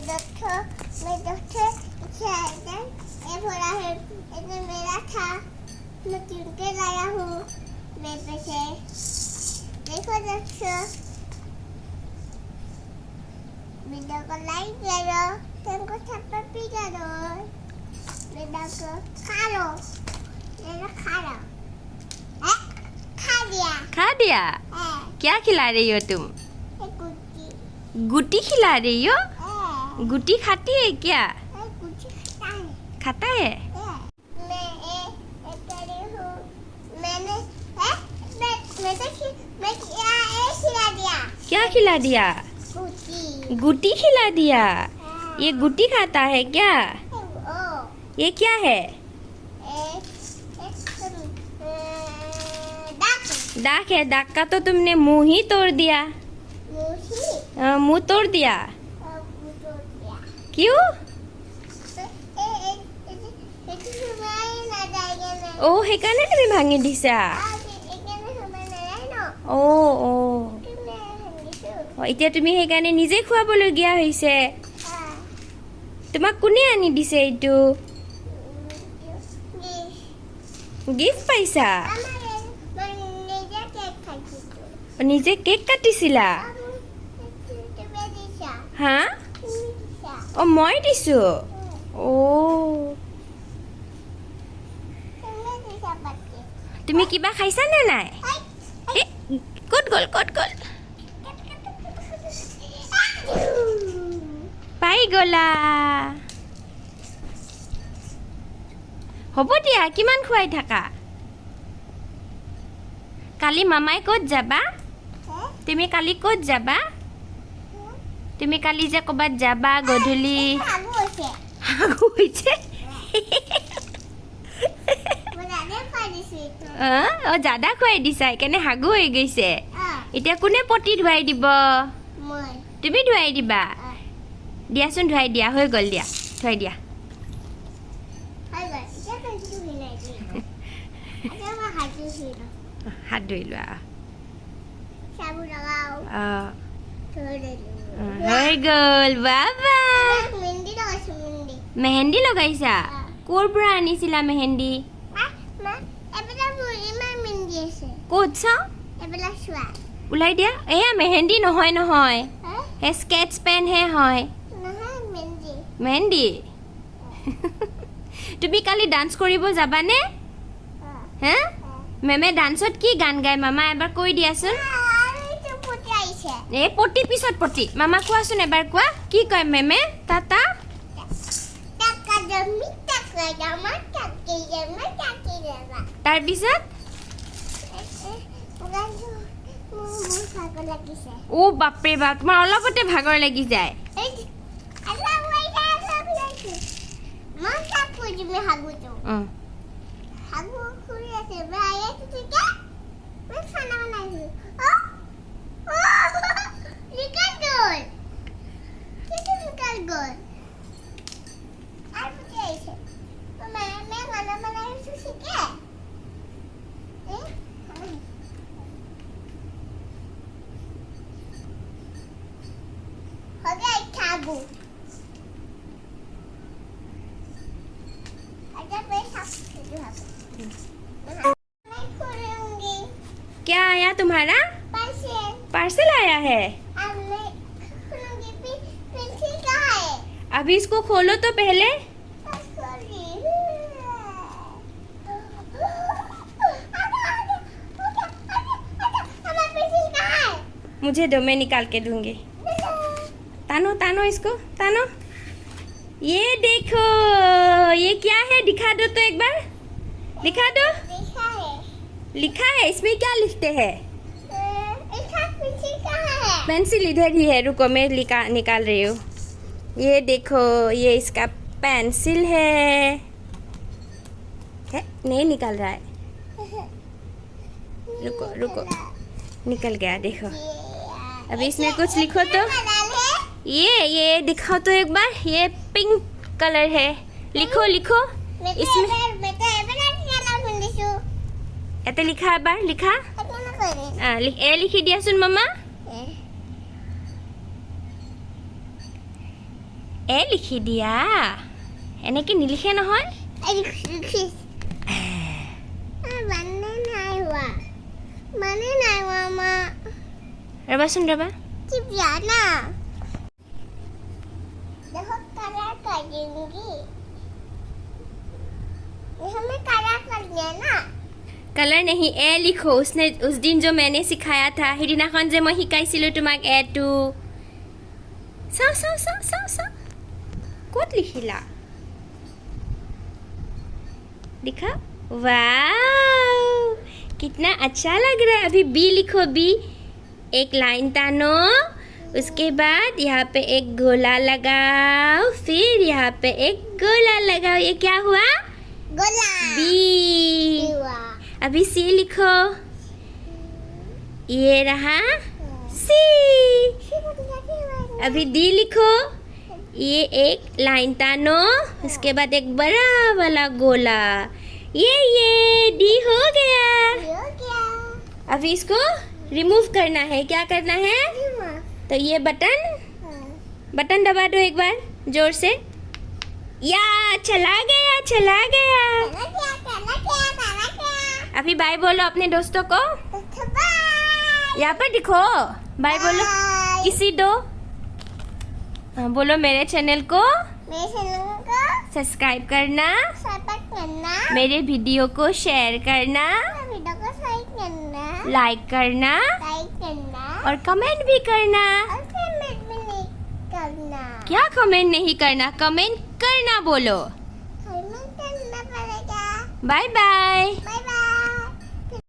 Doctor शायद ये बोला है ये मेरा था मैं चुन के लाया हूँ मेरे पे से देखो डॉक्टर वीडियो को लाइक करो तुमको सब्सक्राइब भी करो वीडियो को खा लो ये खा लो खा दिया क्या खिला रही हो तुम गुटी खिला रही हो गुटी खाती है क्या खाता है क्या खिला दिया गुटी खिला दिया ये गुटी खाता है क्या ये क्या है दाग है दाग का तो तुमने मुंह ही तोड़ दिया मुंह तोड़ दिया क्यों ओ সেইকাৰণে তুমি ভাঙি দিছা ও ও এতিয়া তুমি সেইকাৰণে নিজে খুৱাবলগীয়া হৈছে তোমাক কোনে আনি দিছে এইটো গিফ্ট পাইছা নিজে কেক কাটিছিলা হা ও মই দিছো ও তুমি কিবা খাইছা নে নাই ক'ত গ'ল পাই গ'লা হ'ব দিয়া কিমান খুৱাই থাকা কালি মামাই ক'ত যাবা তুমি কালি ক'ত যাবা তুমি কালি যে ক'বাত যাবা গধূলি হাগু হৈছে ও জাদা খুৱাই দিছা সেইকাৰণে হাগু হৈ গৈছে এতিয়া কোনে পটি ধুৱাই দিব তুমি ধুৱাই দিবা দিয়াচোন ধুৱাই দিয়া হৈ গ'ল দিয়া ধুৱাই দিয়া হাত ধুই লোৱা হৈ গ'ল বাবা মেহেন্দি লগাইছা ক'ৰ পৰা আনিছিলা মেহেন্দি ক'ত চাওঁ ওলাই দিয়া এয়া মেহেন্দি নহয় নহয় স্কেচ পেনহে হয় মেহেন্দি তুমি কালি ডান্স কৰিব যাবানে হে মেমে ডান্সত কি গান গায় মামা এবাৰ কৈ দিয়াচোন এই পটি পিছত পটি মামা কোৱাচোন এবাৰ কোৱা কি কয় মেমে টাটা তাৰপিছত ও বাপৰে বাপ তোমাৰ অলপতে ভাগৰ লাগি যায় क्या आया तुम्हारा पार्सल आया है अभी इसको खोलो तो पहले मुझे दो मैं निकाल के दूंगी तानो तानो इसको तानो ये देखो ये क्या है दिखा दो तो एक बार दिखा दो लिखा है इसमें क्या लिखते हैं पेंसिल इधर ही है रुको मैं निकाल रही हूँ ये देखो ये इसका पेंसिल है नहीं निकल रहा है रुको रुको निकल गया देखो अभी इसमें कुछ लिखो तो ये दिखाओ तो एक बार ये पिंक कलर है लिखो लिखो इसमें এতে লিখা এবাৰ লিখা এ লিখি দিয়াচোন মামা এ লিখি দিয়া এনেকে নিলিখে নহয় মানে নাই हुआ माँ ৰবাচোন ৰবা चिपिया ना देखो कलर कर दूंगी हमें कलर कर दिया ना কালাৰ नहीं এ লিখো उसने उस दिन जो मैंने सिखाया था সেইদিনাখন যে মই শিকাইছিলো তোমাক এটো চাও চাও চাও চাও চাও ক'ত লিখিলা दिखा वाओ कितना अच्छा लग रहा है अभी बी लिखो बी एक लाइन तानो उसके बाद यहाँ पे एक गोला लगाओ फिर यहाँ पे एक गोला लगाओ ये क्या हुआ गोला बी अभी सी लिखो ये रहा सी अभी डी लिखो ये एक लाइन तानो उसके बाद एक बड़ा वाला गोला ये डी हो गया हो गया अभी इसको रिमूव करना है क्या करना है तो ये बटन दबा दो एक बार जोर से या चला गया चला गया अभी बाय बोलो अपने दोस्तों को बाय यहाँ पर दिखो बाय बोलो Bye. किसी दो हाँ, बोलो मेरे चैनल को मेरे चैनल को सब्सक्राइब करना सपोर्ट करना मेरे वीडियो को शेयर करना वीडियो को लाइक करना लाइक करना और कमेंट भी करना और कमेंट भी नहीं करना क्या कमेंट नहीं करना कमेंट करना बोलो कमेंट करना पड़ेगा बाय बाय बाय